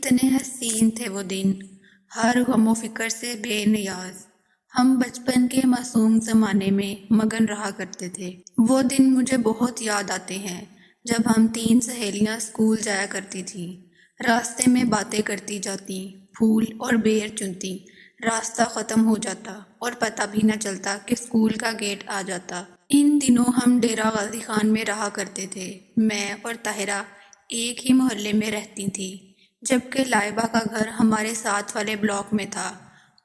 کتنے حسین تھے وہ دن، ہر غم و فکر سے بے نیاز۔ ہم بچپن کے معصوم زمانے میں مگن رہا کرتے تھے۔ وہ دن مجھے بہت یاد آتے ہیں جب ہم 3 سہیلیاں اسکول جایا کرتی تھیں، راستے میں باتیں کرتی جاتی، پھول اور بیر چنتی، راستہ ختم ہو جاتا اور پتہ بھی نہ چلتا کہ اسکول کا گیٹ آ جاتا۔ ان دنوں ہم ڈیرہ غازی خان میں رہا کرتے تھے۔ میں اور طاہرہ ایک ہی محلے میں رہتی تھیں، جبکہ لائبہ کا گھر ہمارے ساتھ والے بلاک میں تھا۔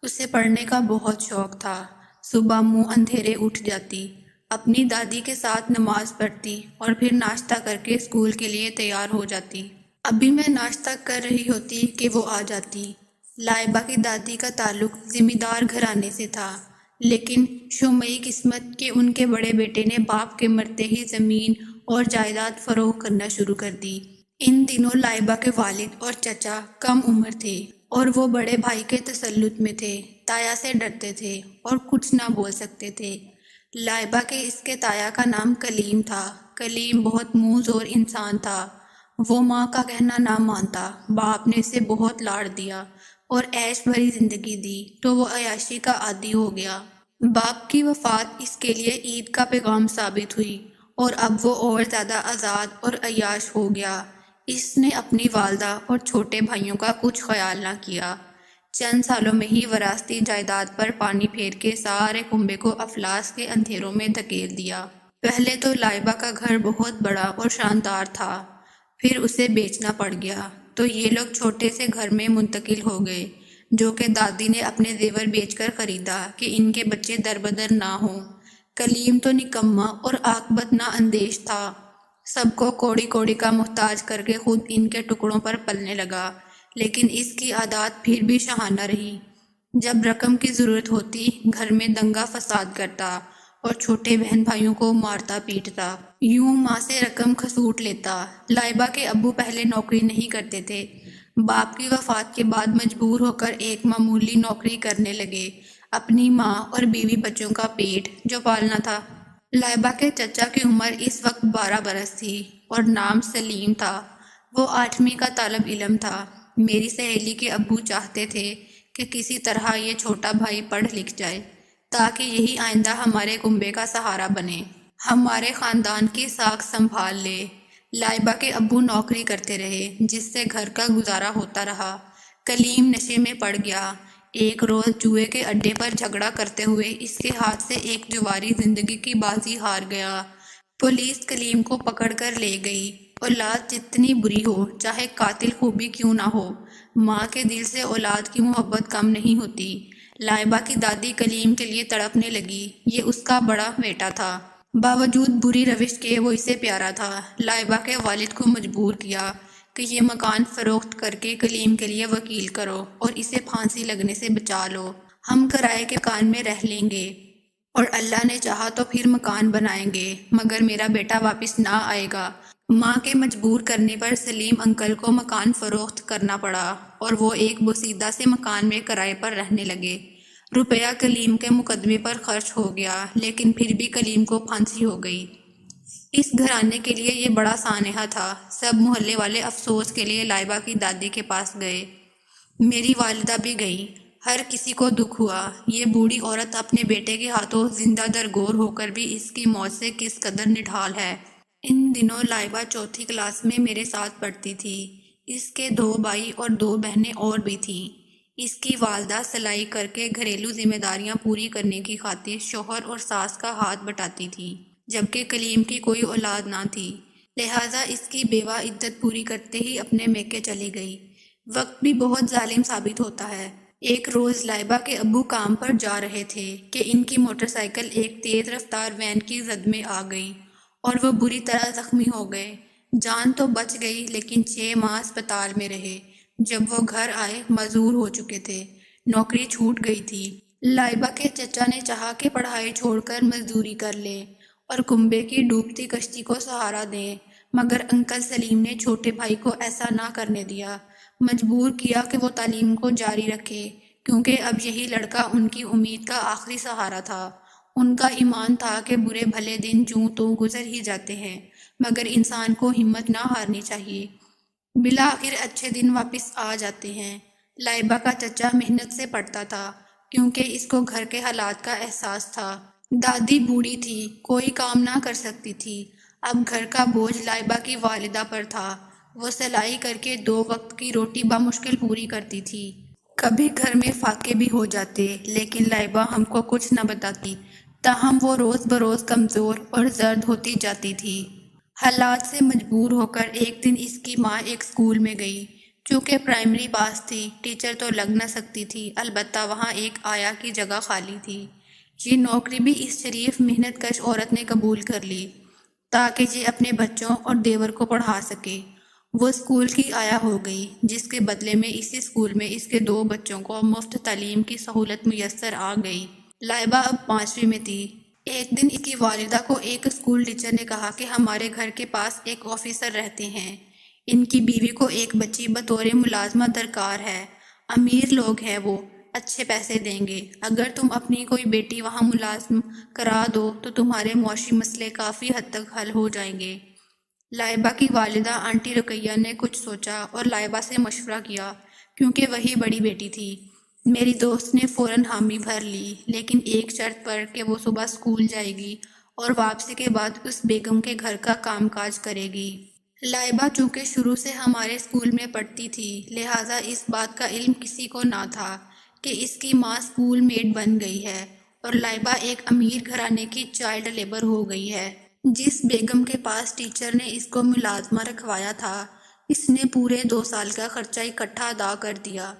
اسے پڑھنے کا بہت شوق تھا۔ صبح منہ اندھیرے اٹھ جاتی، اپنی دادی کے ساتھ نماز پڑھتی اور پھر ناشتہ کر کے اسکول کے لیے تیار ہو جاتی۔ ابھی میں ناشتہ کر رہی ہوتی کہ وہ آ جاتی۔ لائبہ کی دادی کا تعلق زمیندار گھرانے سے تھا، لیکن شومیئی قسمت کہ ان کے بڑے بیٹے نے باپ کے مرتے ہی زمین اور جائیداد فروخت کرنا شروع کر دی۔ ان دنوں لائبہ کے والد اور چچا کم عمر تھے اور وہ بڑے بھائی کے تسلط میں تھے۔ تایا سے ڈرتے تھے اور کچھ نہ بول سکتے تھے۔ لائبہ کے اس کے تایا کا نام کلیم تھا۔ کلیم بہت منہ زور انسان تھا۔ وہ ماں کا کہنا نہ مانتا۔ باپ نے اسے بہت لاڑ دیا اور عیش بھری زندگی دی تو وہ عیاشی کا عادی ہو گیا۔ باپ کی وفات اس کے لیے عید کا پیغام ثابت ہوئی اور اب وہ اور زیادہ آزاد اور عیاش ہو گیا۔ اس نے اپنی والدہ اور چھوٹے بھائیوں کا کچھ خیال نہ کیا۔ چند سالوں میں ہی وراثتی جائیداد پر پانی پھیر کے سارے کنبے کو افلاس کے اندھیروں میں دھکیل دیا۔ پہلے تو لائبہ کا گھر بہت بڑا اور شاندار تھا، پھر اسے بیچنا پڑ گیا تو یہ لوگ چھوٹے سے گھر میں منتقل ہو گئے، جو کہ دادی نے اپنے زیور بیچ کر خریدا کہ ان کے بچے دربدر نہ ہوں۔ کلیم تو نکما اور عاقبت نہ اندیش تھا، سب کو کوڑی کوڑی کا محتاج کر کے خود ان کے ٹکڑوں پر پلنے لگا، لیکن اس کی عادات پھر بھی شاہانہ رہی۔ جب رقم کی ضرورت ہوتی گھر میں دنگا فساد کرتا اور چھوٹے بہن بھائیوں کو مارتا پیٹتا، یوں ماں سے رقم کھسوٹ لیتا۔ لائبہ کے ابو پہلے نوکری نہیں کرتے تھے، باپ کی وفات کے بعد مجبور ہو کر ایک معمولی نوکری کرنے لگے، اپنی ماں اور بیوی بچوں کا پیٹ جو پالنا تھا۔ لائبہ کے چچا کی عمر اس وقت 12 برس تھی اور نام سلیم تھا۔ وہ 8ویں کا طالب علم تھا۔ میری سہیلی کے ابو چاہتے تھے کہ کسی طرح یہ چھوٹا بھائی پڑھ لکھ جائے تاکہ یہی آئندہ ہمارے کنبے کا سہارا بنے، ہمارے خاندان کی ساکھ سنبھال لے۔ لائبہ کے ابو نوکری کرتے رہے جس سے گھر کا گزارا ہوتا رہا۔ کلیم نشے میں پڑ گیا۔ ایک روز جوئے کے اڈے پر جھگڑا کرتے ہوئے اس کے ہاتھ سے ایک جواری زندگی کی بازی ہار گیا۔ پولیس کلیم کو پکڑ کر لے گئی۔ اولاد جتنی بری ہو، چاہے قاتل خوبی کیوں نہ ہو، ماں کے دل سے اولاد کی محبت کم نہیں ہوتی۔ لائبہ کی دادی کلیم کے لیے تڑپنے لگی۔ یہ اس کا بڑا بیٹا تھا، باوجود بری روش کے وہ اسے پیارا تھا۔ لائبہ کے والد کو مجبور کیا کہ یہ مکان فروخت کر کے کلیم کے لیے وکیل کرو اور اسے پھانسی لگنے سے بچا لو۔ ہم کرائے کے مکان میں رہ لیں گے اور اللہ نے چاہا تو پھر مکان بنائیں گے، مگر میرا بیٹا واپس نہ آئے گا۔ ماں کے مجبور کرنے پر سلیم انکل کو مکان فروخت کرنا پڑا اور وہ ایک بوسیدہ سے مکان میں کرائے پر رہنے لگے۔ روپیہ کلیم کے مقدمے پر خرچ ہو گیا، لیکن پھر بھی کلیم کو پھانسی ہو گئی۔ اس گھرانے کے لیے یہ بڑا سانحہ تھا۔ سب محلے والے افسوس کے لیے لائبہ کی دادی کے پاس گئے۔ میری والدہ بھی گئی۔ ہر کسی کو دکھ ہوا، یہ بوڑھی عورت اپنے بیٹے کے ہاتھوں زندہ درگور ہو کر بھی اس کی موت سے کس قدر نڈھال ہے۔ ان دنوں لائبہ 4تھی کلاس میں میرے ساتھ پڑھتی تھی۔ اس کے 2 بھائی اور 2 بہنیں اور بھی تھیں۔ اس کی والدہ سلائی کر کے گھریلو ذمہ داریاں پوری کرنے کی خاطر شوہر اور ساس کا ہاتھ بٹاتی تھی، جبکہ کلیم کی کوئی اولاد نہ تھی، لہٰذا اس کی بیوہ عدت پوری کرتے ہی اپنے میکے چلی گئی۔ وقت بھی بہت ظالم ثابت ہوتا ہے۔ ایک روز لائبہ کے ابو کام پر جا رہے تھے کہ ان کی موٹر سائیکل ایک تیز رفتار وین کی زد میں آ گئی اور وہ بری طرح زخمی ہو گئے۔ جان تو بچ گئی لیکن 6 ماہ اسپتال میں رہے۔ جب وہ گھر آئے معذور ہو چکے تھے، نوکری چھوٹ گئی تھی۔ لائبہ کے چچا نے چاہا کہ پڑھائی چھوڑ کر مزدوری کر لیں اور کنبے کی ڈوبتی کشتی کو سہارا دیں، مگر انکل سلیم نے چھوٹے بھائی کو ایسا نہ کرنے دیا، مجبور کیا کہ وہ تعلیم کو جاری رکھے، کیونکہ اب یہی لڑکا ان کی امید کا آخری سہارا تھا۔ ان کا ایمان تھا کہ برے بھلے دن جوں تو گزر ہی جاتے ہیں، مگر انسان کو ہمت نہ ہارنی چاہیے۔ بالآخر اچھے دن واپس آ جاتے ہیں۔ لائبہ کا چچا محنت سے پڑھتا تھا کیونکہ اس کو گھر کے حالات کا احساس تھا۔ دادی بوڑھی تھی، کوئی کام نہ کر سکتی تھی۔ اب گھر کا بوجھ لائبہ کی والدہ پر تھا۔ وہ سلائی کر کے 2 وقت کی روٹی بمشکل پوری کرتی تھی۔ کبھی گھر میں فاقے بھی ہو جاتے لیکن لائبہ ہم کو کچھ نہ بتاتی، تاہم وہ روز بروز کمزور اور زرد ہوتی جاتی تھی۔ حالات سے مجبور ہو کر ایک دن اس کی ماں ایک اسکول میں گئی۔ چونکہ پرائمری پاس تھی، ٹیچر تو لگ نہ سکتی تھی، البتہ وہاں ایک آیا کی جگہ خالی تھی۔ یہ نوکری بھی اس شریف محنت کش عورت نے قبول کر لی تاکہ یہ اپنے بچوں اور دیور کو پڑھا سکے۔ وہ اسکول کی آیا ہو گئی، جس کے بدلے میں اسی اسکول میں اس کے 2 بچوں کو مفت تعلیم کی سہولت میسر آ گئی۔ لائبہ اب 5ویں میں تھی۔ ایک دن اس کی والدہ کو ایک اسکول ٹیچر نے کہا کہ ہمارے گھر کے پاس ایک آفیسر رہتے ہیں، ان کی بیوی کو ایک بچی بطور ملازمہ درکار ہے، امیر لوگ ہیں، وہ اچھے پیسے دیں گے، اگر تم اپنی کوئی بیٹی وہاں ملازم کرا دو تو تمہارے معاشی مسئلے کافی حد تک حل ہو جائیں گے۔ لائبہ کی والدہ آنٹی رقیہ نے کچھ سوچا اور لائبہ سے مشورہ کیا کیونکہ وہی بڑی بیٹی تھی۔ میری دوست نے فوراً حامی بھر لی، لیکن ایک شرط پر کہ وہ صبح اسکول جائے گی اور واپسی کے بعد اس بیگم کے گھر کا کام کاج کرے گی۔ لائبہ چونکہ شروع سے ہمارے اسکول میں پڑھتی تھی، لہٰذا اس بات کا علم کسی کو نہ تھا کہ اس کی ماں اسکول میٹ بن گئی ہے اور لائبہ ایک امیر گھرانے کی چائلڈ لیبر ہو گئی ہے۔ جس بیگم کے پاس ٹیچر نے اس کو ملازمہ رکھوایا تھا، اس نے پورے 2 سال کا خرچہ اکٹھا ادا کر دیا۔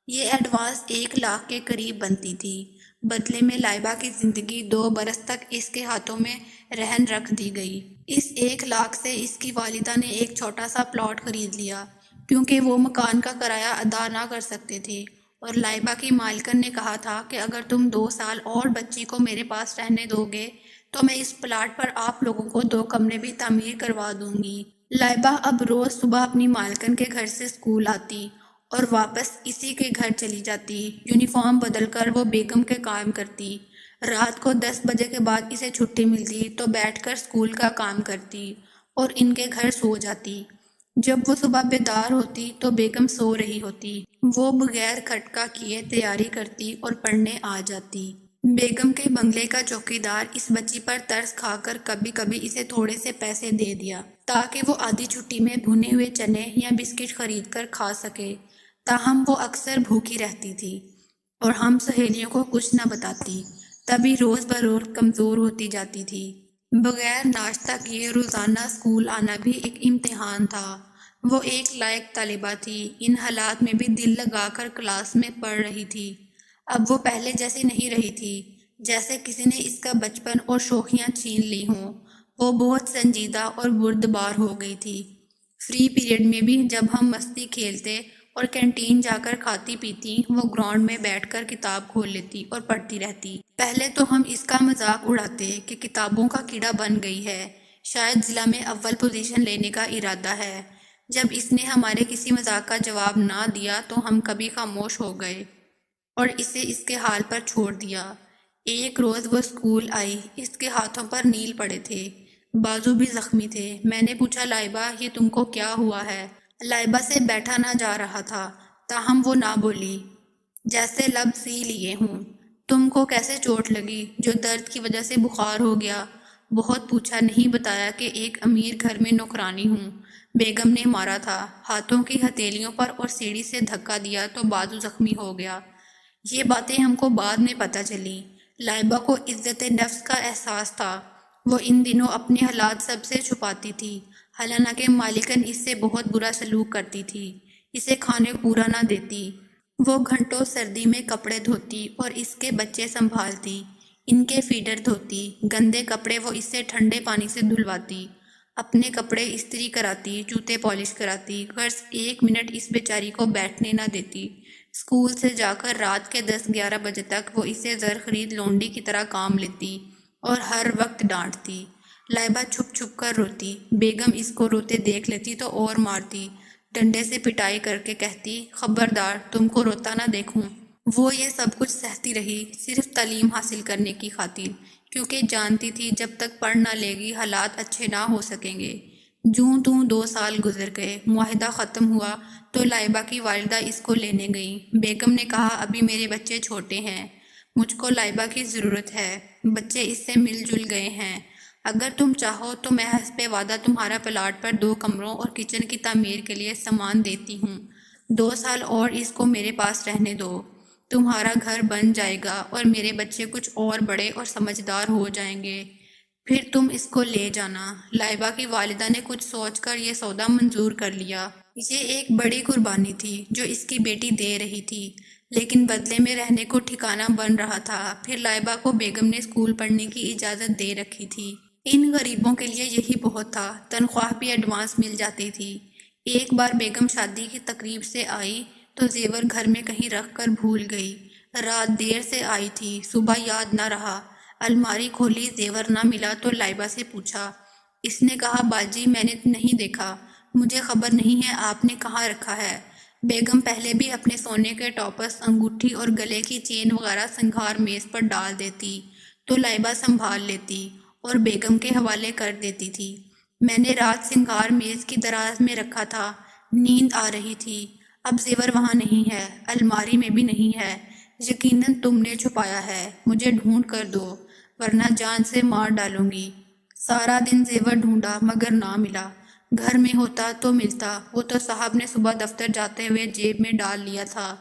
یہ ایڈوانس 1 لاکھ کے قریب بنتی تھی۔ بدلے میں لائبہ کی زندگی 2 برس تک اس کے ہاتھوں میں رہن رکھ دی گئی۔ اس 1 لاکھ سے اس کی والدہ نے ایک چھوٹا سا پلاٹ خرید لیا کیونکہ وہ مکان کا کرایہ ادا نہ کر سکتے تھے، اور لائبہ کی مالکن نے کہا تھا کہ اگر تم 2 سال اور بچی کو میرے پاس رہنے دو گے تو میں اس پلاٹ پر آپ لوگوں کو 2 کمرے بھی تعمیر کروا دوں گی۔ لائبہ اب روز صبح اپنی مالکن کے گھر سے اسکول آتی اور واپس اسی کے گھر چلی جاتی۔ یونیفارم بدل کر وہ بیگم کے کام کرتی۔ رات کو 10 بجے کے بعد اسے چھٹی ملتی تو بیٹھ کر اسکول کا کام کرتی اور ان کے گھر سو جاتی۔ جب وہ صبح بیدار ہوتی تو بیگم سو رہی ہوتی۔ وہ بغیر کھٹکا کیے تیاری کرتی اور پڑھنے آ جاتی۔ بیگم کے بنگلے کا چوکیدار اس بچی پر ترس کھا کر کبھی کبھی اسے تھوڑے سے پیسے دے دیا تاکہ وہ آدھی چھٹی میں بھنے ہوئے چنے یا بسکٹ خرید کر کھا سکے، تاہم وہ اکثر بھوکی رہتی تھی اور ہم سہیلیوں کو کچھ نہ بتاتی، تبھی روز بروز کمزور ہوتی جاتی تھی۔ بغیر ناشتہ کیے روزانہ اسکول آنا بھی ایک امتحان تھا۔ وہ ایک لائق طالبہ تھی، ان حالات میں بھی دل لگا کر کلاس میں پڑھ رہی تھی۔ اب وہ پہلے جیسی نہیں رہی تھی، جیسے کسی نے اس کا بچپن اور شوخیاں چھین لی ہوں۔ وہ بہت سنجیدہ اور بردبار ہو گئی تھی۔ فری پیریڈ میں بھی جب ہم مستی کھیلتے اور کینٹین جا کر کھاتی پیتی، وہ گراؤنڈ میں بیٹھ کر کتاب کھول لیتی اور پڑھتی رہتی۔ پہلے تو ہم اس کا مذاق اڑاتے کہ کتابوں کا کیڑا بن گئی ہے، شاید ضلع میں اول پوزیشن لینے کا ارادہ ہے۔ جب اس نے ہمارے کسی مذاق کا جواب نہ دیا تو ہم کبھی خاموش ہو گئے اور اسے اس کے حال پر چھوڑ دیا۔ ایک روز وہ اسکول آئی، اس کے ہاتھوں پر نیل پڑے تھے، بازو بھی زخمی تھے۔ میں نے پوچھا، لائبہ یہ تم کو کیا ہوا ہے؟ لائبہ سے بیٹھا نہ جا رہا تھا، تاہم وہ نہ بولی، جیسے لب سی لیے ہوں۔ تم کو کیسے چوٹ لگی جو درد کی وجہ سے بخار ہو گیا؟ بہت پوچھا، نہیں بتایا کہ ایک امیر گھر میں نوکرانی ہوں، بیگم نے مارا تھا، ہاتھوں کی ہتھیلیوں پر اور سیڑھی سے دھکا دیا تو بازو زخمی ہو گیا۔ یہ باتیں ہم کو بعد میں پتہ چلی۔ لائبہ کو عزت نفس کا احساس تھا۔ وہ ان دنوں اپنے حالات سب سے چھپاتی تھی، حالانکہ مالکن اس سے بہت برا سلوک کرتی تھی، اسے کھانے پورا نہ دیتی۔ وہ گھنٹوں سردی میں کپڑے دھوتی اور اس کے بچے سنبھالتی، ان کے فیڈر دھوتی، گندے کپڑے وہ اس سے ٹھنڈے پانی سے دھلواتی، اپنے کپڑے استری کراتی، جوتے پالش کراتی، غرض 1 منٹ اس بیچاری کو بیٹھنے نہ دیتی۔ اسکول سے جا کر رات کے 10-11 بجے تک وہ اسے زر خرید لونڈی کی طرح کام لیتی اور ہر وقت ڈانٹتی۔ لائبہ چھپ چھپ کر روتی، بیگم اس کو روتے دیکھ لیتی تو اور مارتی، ڈنڈے سے پٹائی کر کے کہتی، خبردار تم کو روتا نہ دیکھوں۔ وہ یہ سب کچھ سہتی رہی صرف تعلیم حاصل کرنے کی خاطر، کیونکہ جانتی تھی جب تک پڑھ نہ لے گی حالات اچھے نہ ہو سکیں گے۔ جوں توں 2 سال گزر گئے، معاہدہ ختم ہوا تو لائبہ کی والدہ اس کو لینے گئیں۔ بیگم نے کہا ابھی میرے بچے چھوٹے ہیں، مجھ کو لائبہ کی ضرورت ہے، بچے اس سے مل جل گئے ہیں، اگر تم چاہو تو میں حسب وعدہ تمہارا پلاٹ پر 2 کمروں اور کچن کی تعمیر کے لیے سامان دیتی ہوں، 2 سال اور اس کو میرے پاس رہنے دو، تمہارا گھر بن جائے گا اور میرے بچے کچھ اور بڑے اور سمجھدار ہو جائیں گے، پھر تم اس کو لے جانا۔ لائبہ کی والدہ نے کچھ سوچ کر یہ سودا منظور کر لیا۔ یہ ایک بڑی قربانی تھی جو اس کی بیٹی دے رہی تھی، لیکن بدلے میں رہنے کو ٹھکانہ بن رہا تھا۔ پھر لائبہ کو بیگم نے اسکول پڑھنے کی اجازت دے رکھی تھی۔ ان غریبوں کے لیے یہی بہت تھا، تنخواہ بھی ایڈوانس مل جاتی تھی۔ ایک بار بیگم شادی کی تقریب سے آئی تو زیور گھر میں کہیں رکھ کر بھول گئی۔ رات دیر سے آئی تھی، صبح یاد نہ رہا۔ الماری کھولی، زیور نہ ملا تو لائبہ سے پوچھا۔ اس نے کہا باجی میں نے نہیں دیکھا، مجھے خبر نہیں ہے آپ نے کہاں رکھا ہے۔ بیگم پہلے بھی اپنے سونے کے ٹاپس، انگوٹھی اور گلے کی چین وغیرہ سنگھار میز پر ڈال دیتی تو لائبہ سنبھال لیتی اور بیگم کے حوالے کر دیتی تھی۔ میں نے رات سنگھار میز کی دراز میں رکھا تھا، نیند آ رہی تھی، اب زیور وہاں نہیں ہے، الماری میں بھی نہیں ہے، یقیناً تم نے چھپایا ہے، مجھے ڈھونڈ کر دو ورنہ جان سے مار ڈالوں گی۔ سارا دن زیور ڈھونڈا مگر نہ ملا، گھر میں ہوتا تو ملتا، وہ تو صاحب نے صبح دفتر جاتے ہوئے جیب میں ڈال لیا تھا۔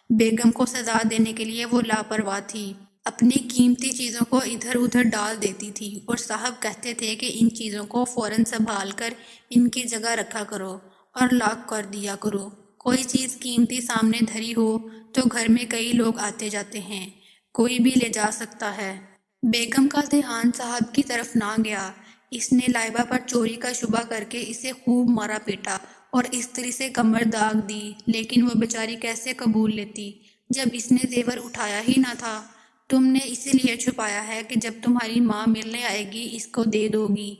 بیگم کو سزا دینے کے لیے وہ لاپرواہ تھی، اپنی قیمتی چیزوں کو ادھر ادھر ڈال دیتی تھی اور صاحب کہتے تھے کہ ان چیزوں کو فوراً سنبھال کر ان کی جگہ رکھا کرو اور لاک کر دیا کرو۔ کوئی چیز قیمتی سامنے دھری ہو تو گھر میں کئی لوگ آتے جاتے ہیں، کوئی بھی لے جا سکتا ہے۔ بیگم کا دھیان صاحب کی طرف نہ گیا، اس نے لائبہ پر چوری کا شبہ کر کے اسے خوب مارا پیٹا اور استری سے کمر داغ دی، لیکن وہ بیچاری کیسے قبول لیتی جب اس نے زیور اٹھایا ہی نہ تھا۔ تم نے اسی لیے چھپایا ہے کہ جب تمہاری ماں ملنے آئے گی اس کو دے دو گی۔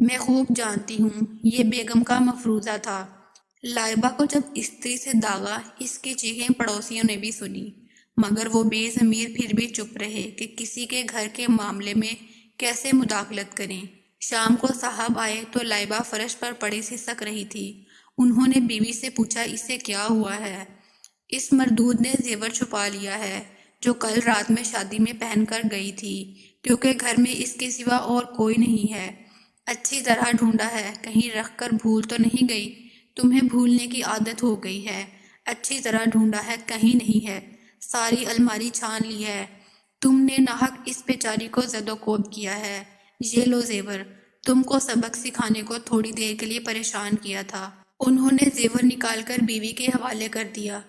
میں خوب جانتی ہوں، یہ بیگم کا مفروضہ تھا۔ لائبہ کو جب استری سے داغا، اس کی چیخیں پڑوسیوں نے بھی سنی، مگر وہ بے ضمیر پھر بھی چپ رہے کہ کسی کے گھر کے معاملے میں کیسے مداخلت کریں۔ شام کو صاحب آئے تو لائبہ فرش پر پڑی سسک رہی تھی۔ انہوں نے بیوی سے پوچھا اسے کیا ہوا ہے؟ اس مردود نے زیور چھپا لیا ہے جو کل رات میں شادی میں پہن کر گئی تھی، کیونکہ گھر میں اس کے سوا اور کوئی نہیں ہے۔ اچھی طرح ڈھونڈا ہے، کہیں رکھ کر بھول تو نہیں گئی؟ تمہیں بھولنے کی عادت ہو گئی ہے۔ اچھی طرح ڈھونڈا ہے، کہیں نہیں ہے، ساری الماری چھان لی ہے۔ تم نے ناحق اس بیچاری کو زد و کوب کیا ہے۔ یہ لو زیور، تم کو سبق سکھانے کو تھوڑی دیر کے لیے پریشان کیا تھا۔ انہوں نے زیور نکال کر بیوی کے حوالے کر دیا۔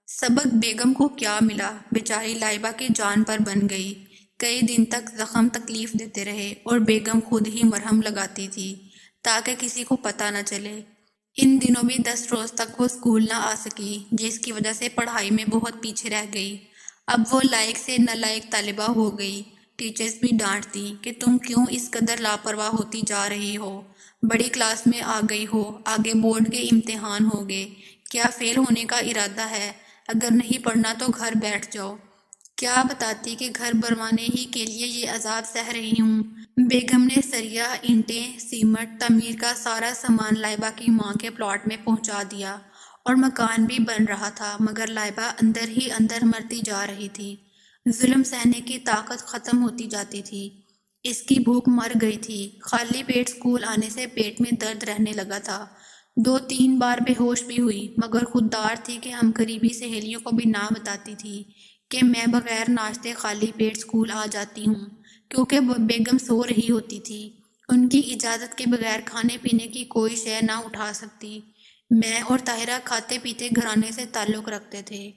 سبق بیگم کو کیا ملا، بیچاری لائبہ کی جان پر بن گئی۔ کئی دن تک زخم تکلیف دیتے رہے اور بیگم خود ہی مرہم لگاتی تھی تاکہ کسی کو پتہ نہ چلے۔ ان دنوں بھی 10 روز تک وہ اسکول نہ آ سکی، جس کی وجہ سے پڑھائی میں بہت پیچھے رہ گئی۔ اب وہ لائق سے نالائق طالبہ ہو گئی۔ ٹیچرز بھی ڈانٹتی کہ تم کیوں اس قدر لاپرواہ ہوتی جا رہی ہو، بڑی کلاس میں آ گئی ہو، آگے بورڈ کے امتحان ہوگے، کیا فیل ہونے کا ارادہ ہے؟ اگر نہیں پڑھنا تو گھر بیٹھ جاؤ۔ کیا بتاتی کہ گھر بنوانے ہی کے لیے یہ عذاب سہ رہی ہوں۔ بیگم نے سریا، اینٹیں، سیمنٹ، تعمیر کا سارا سامان لائبہ کی ماں کے پلاٹ میں پہنچا دیا اور مکان بھی بن رہا تھا، مگر لائبہ اندر ہی اندر مرتی جا رہی تھی۔ ظلم سہنے کی طاقت ختم ہوتی جاتی تھی۔ اس کی بھوک مر گئی تھی۔ خالی پیٹ اسکول آنے سے پیٹ میں درد رہنے لگا تھا۔ 2-3 بار بے ہوش بھی ہوئی، مگر خوددار تھی کہ ہم قریبی سہیلیوں کو بھی نہ بتاتی تھی کہ میں بغیر ناشتے خالی پیٹ اسکول آ جاتی ہوں، کیونکہ بیگم سو رہی ہوتی تھی، ان کی اجازت کے بغیر کھانے پینے کی کوئی شے نہ اٹھا سکتی۔ میں اور طاہرہ کھاتے پیتے گھرانے سے تعلق رکھتے تھے،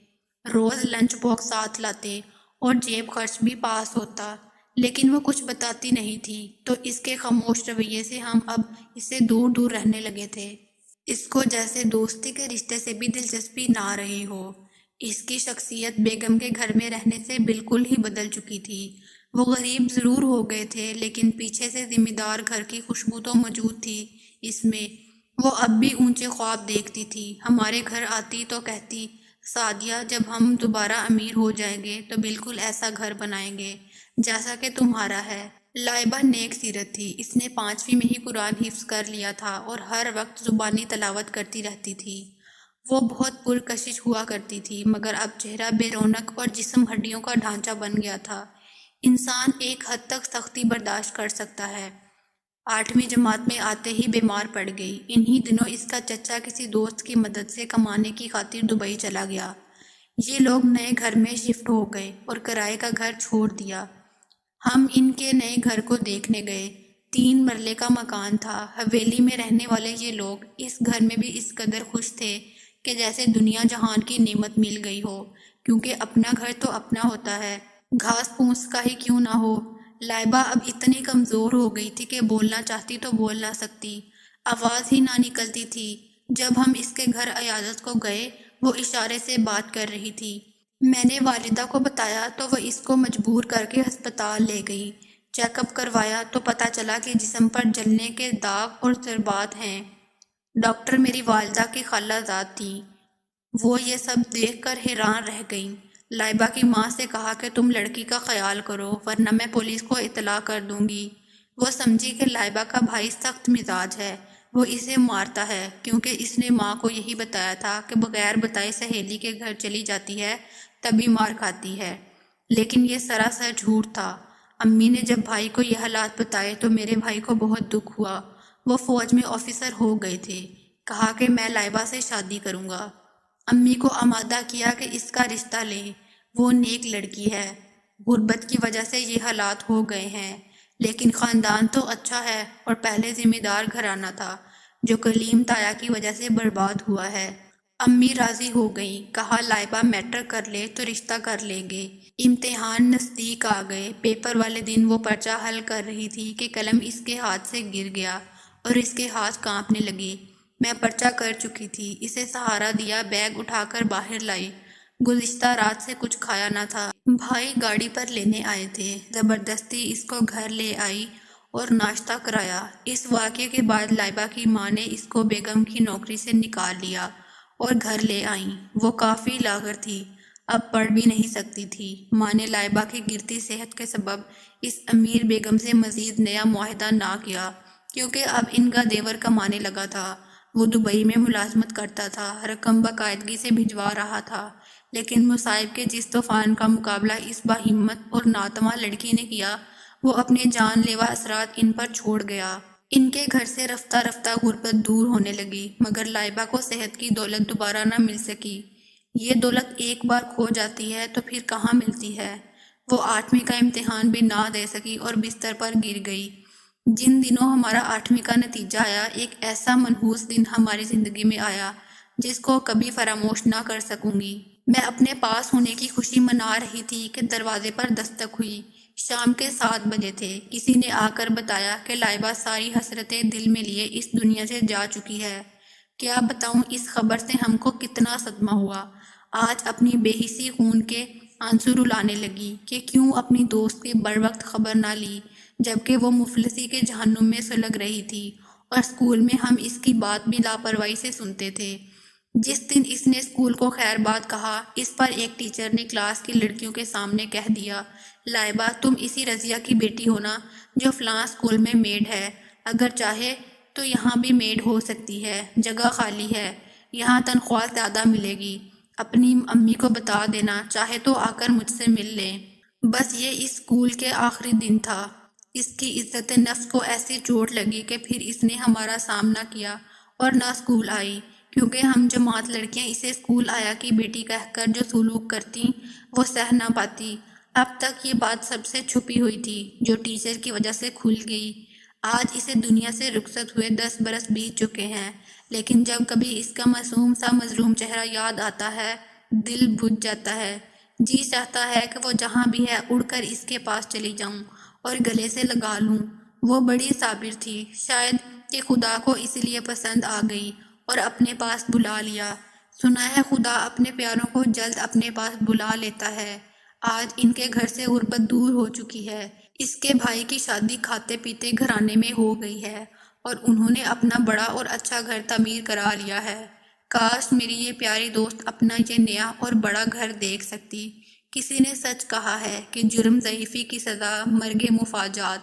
روز لنچ باکس ساتھ لاتے اور جیب خرچ بھی پاس ہوتا، لیکن وہ کچھ بتاتی نہیں تھی، تو اس کے خاموش رویے سے ہم اب اس سے دور دور رہنے لگے تھے۔ اس کو جیسے دوستی کے رشتے سے بھی دلچسپی نہ رہی ہو۔ اس کی شخصیت بیگم کے گھر میں رہنے سے بالکل ہی بدل چکی تھی۔ وہ غریب ضرور ہو گئے تھے، لیکن پیچھے سے ذمہ دار گھر کی خوشبو تو موجود تھی اس میں۔ وہ اب بھی اونچے خواب دیکھتی تھی، ہمارے گھر آتی تو کہتی سعدیہ جب ہم دوبارہ امیر ہو جائیں گے تو بالکل ایسا گھر بنائیں گے جیسا کہ تمہارا ہے۔ لائبہ نیک سیرت تھی، اس نے 5ویں میں ہی قرآن حفظ کر لیا تھا اور ہر وقت زبانی تلاوت کرتی رہتی تھی۔ وہ بہت پرکشش ہوا کرتی تھی، مگر اب چہرہ بے رونق اور جسم ہڈیوں کا ڈھانچہ بن گیا تھا۔ انسان ایک حد تک سختی برداشت کر سکتا ہے۔ 8ویں جماعت میں آتے ہی بیمار پڑ گئی۔ انہی دنوں اس کا چچا کسی دوست کی مدد سے کمانے کی خاطر دبئی چلا گیا۔ یہ لوگ نئے گھر میں شفٹ ہو گئے اور کرائے کا گھر چھوڑ دیا۔ ہم ان کے نئے گھر کو دیکھنے گئے۔ 3 مرلے کا مکان تھا۔ حویلی میں رہنے والے یہ لوگ اس گھر میں بھی اس قدر خوش تھے کہ جیسے دنیا جہان کی نعمت مل گئی ہو، کیونکہ اپنا گھر تو اپنا ہوتا ہے، گھاس پھوس کا ہی کیوں نہ ہو۔ لائبہ اب اتنی کمزور ہو گئی تھی کہ بولنا چاہتی تو بول نہ سکتی، آواز ہی نہ نکلتی تھی۔ جب ہم اس کے گھر عیادت کو گئے، وہ اشارے سے بات کر رہی تھی۔ میں نے والدہ کو بتایا تو وہ اس کو مجبور کر کے ہسپتال لے گئی۔ چیک اپ کروایا تو پتہ چلا کہ جسم پر جلنے کے داغ اور ضربات ہیں۔ ڈاکٹر میری والدہ کی خالہ زاد تھیں۔ وہ یہ سب دیکھ کر حیران رہ گئیں۔ لائبہ کی ماں سے کہا کہ تم لڑکی کا خیال کرو ورنہ میں پولیس کو اطلاع کر دوں گی۔ وہ سمجھی کہ لائبہ کا بھائی سخت مزاج ہے، وہ اسے مارتا ہے، کیونکہ اس نے ماں کو یہی بتایا تھا کہ بغیر بتائے سہیلی کے گھر چلی جاتی ہے تبھی مار کھاتی ہے۔ لیکن یہ سراسر جھوٹ تھا۔ امی نے جب بھائی کو یہ حالات بتائے تو میرے بھائی کو بہت دکھ ہوا۔ وہ فوج میں آفیسر ہو گئے تھے۔ کہا کہ میں لائبہ سے شادی کروں گا۔ امی کو آمادہ کیا کہ اس کا رشتہ لیں، وہ نیک لڑکی ہے۔ غربت کی وجہ سے یہ حالات ہو گئے ہیں، لیکن خاندان تو اچھا ہے اور پہلے ذمہ دار گھرانہ تھا جو کلیم تایا کی وجہ سے برباد ہوا ہے۔ امی راضی ہو گئیں۔ کہا لائبہ میٹرک کر لے تو رشتہ کر لیں گے۔ امتحان نزدیک آ گئے۔ پیپر والے دن وہ پرچہ حل کر رہی تھی کہ قلم اس کے ہاتھ سے گر گیا اور اس کے ہاتھ کانپنے لگے۔ میں پرچہ کر چکی تھی، اسے سہارا دیا، بیگ اٹھا کر باہر لائی۔ گزشتہ رات سے کچھ کھایا نہ تھا۔ بھائی گاڑی پر لینے آئے تھے، زبردستی اس کو گھر لے آئی اور ناشتہ کرایا۔ اس واقعے کے بعد لائبہ کی ماں نے اس کو بیگم کی نوکری سے نکال لیا اور گھر لے آئیں۔ وہ کافی لاغر تھی، اب پڑھ بھی نہیں سکتی تھی۔ ماں نے لائبہ کی گرتی صحت کے سبب اس امیر بیگم سے مزید نیا معاہدہ نہ کیا، کیونکہ اب ان کا دیور کمانے لگا تھا۔ وہ دبئی میں ملازمت کرتا تھا، رقم باقاعدگی سے بھجوا رہا تھا، لیکن مصائب کے جس طوفان کا مقابلہ اس باہمت اور ناتواں لڑکی نے کیا، وہ اپنے جان لیوا اثرات ان پر چھوڑ گیا۔ ان کے گھر سے رفتہ رفتہ غربت دور ہونے لگی، مگر لائبہ کو صحت کی دولت دوبارہ نہ مل سکی۔ یہ دولت ایک بار کھو جاتی ہے تو پھر کہاں ملتی ہے۔ وہ 8ویں کا امتحان بھی نہ دے سکی اور بستر پر گر گئی۔ جن دنوں ہمارا 8ویں کا نتیجہ آیا، ایک ایسا منحوس دن ہماری زندگی میں آیا جس کو کبھی فراموش نہ کر سکوں گی۔ میں اپنے پاس ہونے کی خوشی منا رہی تھی کہ دروازے پر دستک ہوئی۔ شام کے 7 بجے تھے۔ کسی نے آ کر بتایا کہ لائبہ ساری حسرتیں دل میں لیے اس دنیا سے جا چکی ہے۔ کیا بتاؤں، اس خبر سے ہم کو کتنا صدمہ ہوا۔ آج اپنی بے حسی خون کے آنسو رلانے لگی کہ کیوں اپنی دوست کی بروقت خبر نہ لی، جبکہ وہ مفلسی کے جہنم میں سلگ رہی تھی اور اسکول میں ہم اس کی بات بھی لاپرواہی سے سنتے تھے۔ جس دن اس نے اسکول کو خیر بات کہا، اس پر ایک ٹیچر نے کلاس کی لڑکیوں کے سامنے کہہ دیا، لائبہ تم اسی رضیہ کی بیٹی ہو نا جو فلاں اسکول میں میڈ ہے، اگر چاہے تو یہاں بھی میڈ ہو سکتی ہے، جگہ خالی ہے، یہاں تنخواہ زیادہ ملے گی، اپنی امی کو بتا دینا، چاہے تو آ کر مجھ سے مل لیں۔ بس یہ اس اسکول کے آخری دن تھا۔ اس کی عزت نفس کو ایسی چوٹ لگی کہ پھر اس نے ہمارا سامنا کیا اور نہ اسکول آئی، کیونکہ ہم جماعت لڑکیاں اسے اسکول آیا کی بیٹی کہہ کر جو سلوک کرتیں وہ سہ نہ پاتی۔ اب تک یہ بات سب سے چھپی ہوئی تھی، جو ٹیچر کی وجہ سے کھل گئی۔ آج اسے دنیا سے رخصت ہوئے 10 برس بیت چکے ہیں، لیکن جب کبھی اس کا معصوم سا مظلوم چہرہ یاد آتا ہے، دل بجھ جاتا ہے۔ جی چاہتا ہے کہ وہ جہاں بھی ہے اڑ کر اس کے پاس چلی جاؤں اور گلے سے لگا لوں۔ وہ بڑی صابر تھی، شاید کہ خدا کو اس لیے پسند آ گئی اور اپنے پاس بلا لیا۔ سنا ہے خدا اپنے پیاروں کو جلد اپنے پاس بلا لیتا ہے۔ آج ان کے گھر سے غربت دور ہو چکی ہے۔ اس کے بھائی کی شادی کھاتے پیتے گھرانے میں ہو گئی ہے اور انہوں نے اپنا بڑا اور اچھا گھر تعمیر کرا لیا ہے۔ کاش میری یہ پیاری دوست اپنا یہ نیا اور بڑا گھر دیکھ سکتی۔ کسی نے سچ کہا ہے کہ جرم ضعیفی کی سزا مرگ مفاجات۔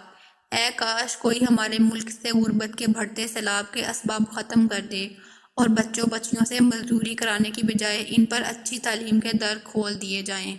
اے کاش کوئی ہمارے ملک سے غربت کے بڑھتے سیلاب کے اسباب ختم کر دے اور بچوں بچیوں سے مزدوری کرانے کی بجائے ان پر اچھی تعلیم کے در کھول دیے جائیں۔